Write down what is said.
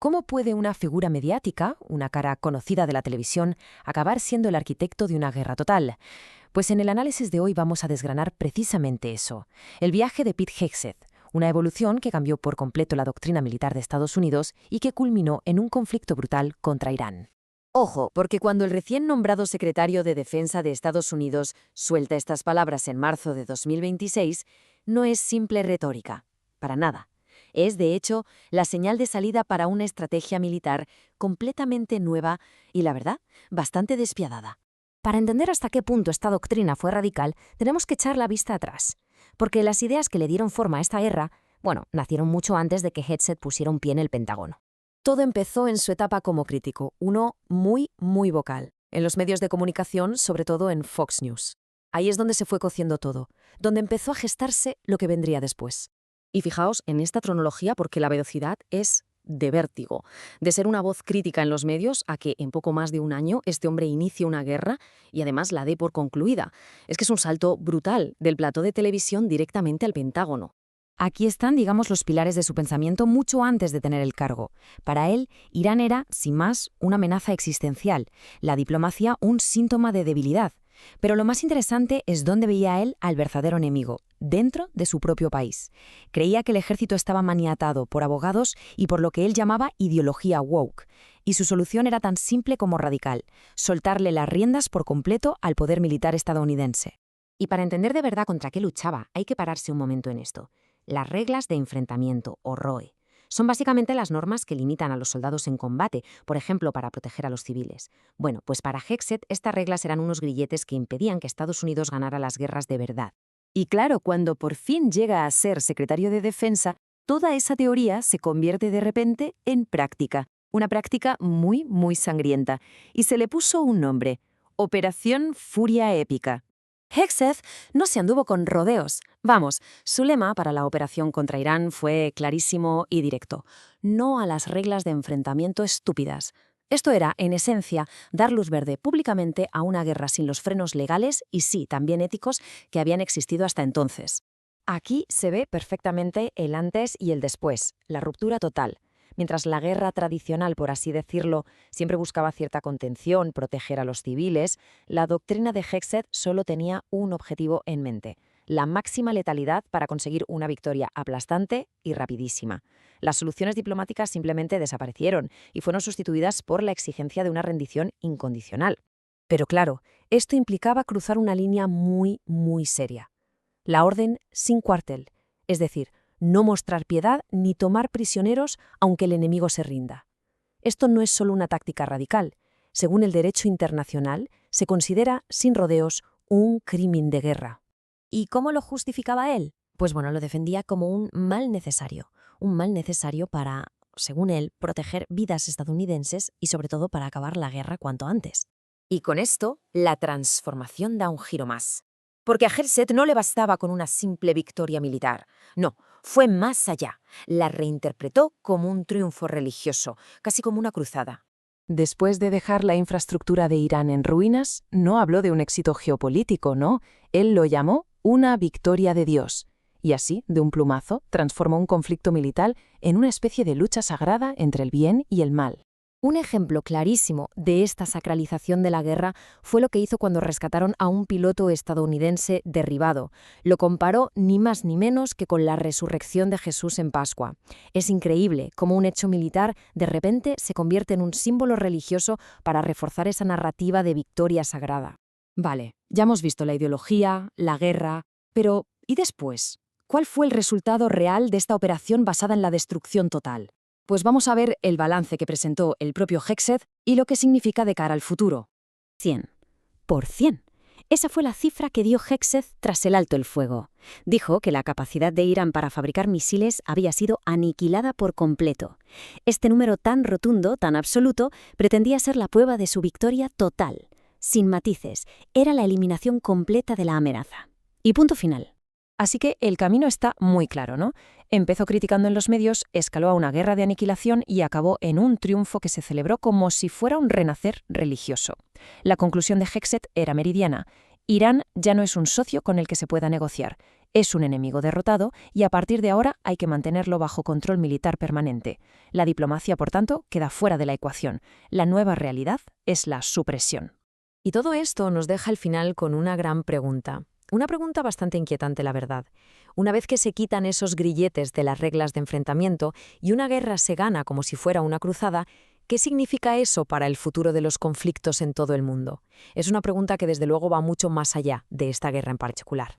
¿Cómo puede una figura mediática, una cara conocida de la televisión, acabar siendo el arquitecto de una guerra total? Pues en el análisis de hoy vamos a desgranar precisamente eso. El viaje de Pete Hegseth, una evolución que cambió por completo la doctrina militar de Estados Unidos y que culminó en un conflicto brutal contra Irán. Ojo, porque cuando el recién nombrado secretario de Defensa de Estados Unidos suelta estas palabras en marzo de 2026, no es simple retórica, para nada. Es, de hecho, la señal de salida para una estrategia militar completamente nueva y, la verdad, bastante despiadada. Para entender hasta qué punto esta doctrina fue radical, tenemos que echar la vista atrás, porque las ideas que le dieron forma a esta guerra, nacieron mucho antes de que Hegseth pusiera un pie en el Pentágono. Todo empezó en su etapa como crítico, uno muy vocal, en los medios de comunicación, sobre todo en Fox News. Ahí es donde se fue cociendo todo, donde empezó a gestarse lo que vendría después. Y fijaos en esta cronología porque la velocidad es de vértigo. De ser una voz crítica en los medios a que en poco más de un año este hombre inicie una guerra y además la dé por concluida. Es que es un salto brutal del plató de televisión directamente al Pentágono. Aquí están, digamos, los pilares de su pensamiento mucho antes de tener el cargo. Para él, Irán era, sin más, una amenaza existencial, la diplomacia un síntoma de debilidad. Pero lo más interesante es dónde veía él al verdadero enemigo, dentro de su propio país. Creía que el ejército estaba maniatado por abogados y por lo que él llamaba ideología woke, y su solución era tan simple como radical: soltarle las riendas por completo al poder militar estadounidense. Y para entender de verdad contra qué luchaba, hay que pararse un momento en esto. Las reglas de enfrentamiento, o ROE, son básicamente las normas que limitan a los soldados en combate, por ejemplo, para proteger a los civiles. Bueno, pues para Hegseth estas reglas eran unos grilletes que impedían que Estados Unidos ganara las guerras de verdad. Y claro, cuando por fin llega a ser secretario de Defensa, toda esa teoría se convierte de repente en práctica. Una práctica muy sangrienta. Y se le puso un nombre: Operación Furia Épica. Hegseth no se anduvo con rodeos. Vamos, su lema para la operación contra Irán fue clarísimo y directo: no a las reglas de enfrentamiento estúpidas. Esto era, en esencia, dar luz verde públicamente a una guerra sin los frenos legales y sí, también éticos, que habían existido hasta entonces. Aquí se ve perfectamente el antes y el después, la ruptura total. Mientras la guerra tradicional, por así decirlo, siempre buscaba cierta contención, proteger a los civiles, la doctrina de Hegseth solo tenía un objetivo en mente: la máxima letalidad para conseguir una victoria aplastante y rapidísima. Las soluciones diplomáticas simplemente desaparecieron y fueron sustituidas por la exigencia de una rendición incondicional. Pero claro, esto implicaba cruzar una línea muy seria: la orden sin cuartel, es decir, no mostrar piedad ni tomar prisioneros aunque el enemigo se rinda. Esto no es solo una táctica radical. Según el derecho internacional, se considera, sin rodeos, un crimen de guerra. ¿Y cómo lo justificaba él? Pues lo defendía como un mal necesario para, según él, proteger vidas estadounidenses y sobre todo para acabar la guerra cuanto antes. Y con esto, la transformación da un giro más. Porque a Hegseth no le bastaba con una simple victoria militar. No, fue más allá. La reinterpretó como un triunfo religioso, casi como una cruzada. Después de dejar la infraestructura de Irán en ruinas, no habló de un éxito geopolítico, no. Él lo llamó una victoria de Dios. Y así, de un plumazo, transformó un conflicto militar en una especie de lucha sagrada entre el bien y el mal. Un ejemplo clarísimo de esta sacralización de la guerra fue lo que hizo cuando rescataron a un piloto estadounidense derribado. Lo comparó ni más ni menos que con la resurrección de Jesús en Pascua. Es increíble cómo un hecho militar de repente se convierte en un símbolo religioso para reforzar esa narrativa de victoria sagrada. Vale, ya hemos visto la ideología, la guerra, pero ¿y después? ¿Cuál fue el resultado real de esta operación basada en la destrucción total? Pues vamos a ver el balance que presentó el propio Hegseth y lo que significa de cara al futuro. 100%. Esa fue la cifra que dio Hegseth tras el alto el fuego. Dijo que la capacidad de Irán para fabricar misiles había sido aniquilada por completo. Este número tan rotundo, tan absoluto, pretendía ser la prueba de su victoria total. Sin matices, era la eliminación completa de la amenaza. Y punto final. Así que el camino está muy claro, ¿no? Empezó criticando en los medios, escaló a una guerra de aniquilación y acabó en un triunfo que se celebró como si fuera un renacer religioso. La conclusión de Hegseth era meridiana: Irán ya no es un socio con el que se pueda negociar. Es un enemigo derrotado y a partir de ahora hay que mantenerlo bajo control militar permanente. La diplomacia, por tanto, queda fuera de la ecuación. La nueva realidad es la supresión. Y todo esto nos deja al final con una gran pregunta. Una pregunta bastante inquietante, la verdad. Una vez que se quitan esos grilletes de las reglas de enfrentamiento y una guerra se gana como si fuera una cruzada, ¿qué significa eso para el futuro de los conflictos en todo el mundo? Es una pregunta que desde luego va mucho más allá de esta guerra en particular.